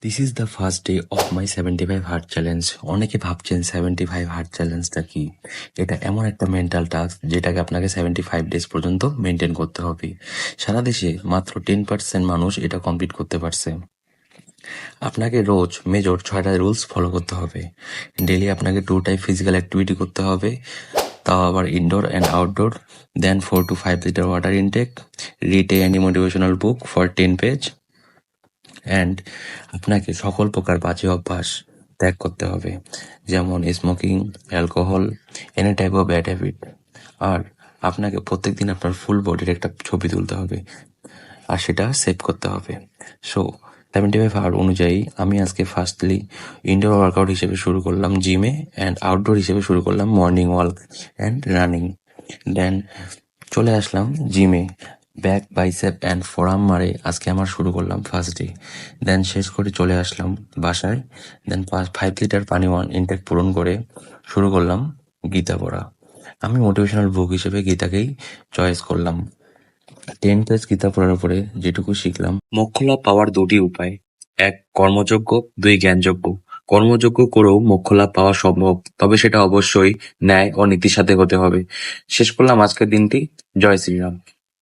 This is the first day of my 75 heart challenge. অনেকে ভাবছেন 75 heart চ্যালেঞ্জটা কি? এটা এমন একটা মেন্টাল টাস্ক যেটাকে আপনাকে 75 ডেজ পর্যন্ত মেনটেন করতে হবে। সারা দেশে মাত্র 10% মানুষ এটা কমপ্লিট করতে পারছে। আপনাকে রোজ মেজর 6টা রুলস ফলো করতে হবে। ডেলি আপনাকে 2 টাইপ ফিজিক্যাল অ্যাক্টিভিটি করতে হবে, তাও আবার indoor and outdoor. Then 4 to 5 litre water intake. Read any motivational book for 10 page. And আপনাকে সকল প্রকার বাজে অভ্যাস ত্যাগ করতে হবে, যেমন smoking, alcohol, any type of bad habit. আর আপনাকে প্রত্যেকদিন আপনার ফুল বডির একটা ছবি তুলতে হবে আর সেটা সেভ করতে হবে। সো 75 হার্ট অনুযায়ী আমি আজকে ফার্স্টলি ইনডোর ওয়ার্কআউট হিসেবে শুরু করলাম জিমে, অ্যান্ড আউটডোর হিসেবে শুরু করলাম মর্নিং ওয়াক অ্যান্ড রানিং। দেন চলে আসলাম জিমে, ব্যাক, বাইসেপ অ্যান্ড ফোরাম মারে আজকে আমার শুরু করলাম ফার্স্ট ডে। দেন শেষ করে চলে আসলাম বাসায়। দেন 5 লিটার পানি ইনটেক পূরণ করে শুরু করলাম গীতা পড়া। আমি মোটিভেশনাল বুক হিসেবে গীতাকেই চয়েস করলাম। 10 পেজ গীতা পড়ার পরে যেটুকু শিখলাম, মোক্ষ লাভ পাওয়ার 2টি উপায়: 1 কর্মযোগ্য, 2 জ্ঞানযোগ্য। কর্মযোগ্য করেও মোক্ষ লাভ পাওয়া সম্ভব, তবে সেটা অবশ্যই ন্যায় ও নীতির সাথে হতে হবে। শেষ করলাম আজকের দিনটি। জয় শ্রীরাম।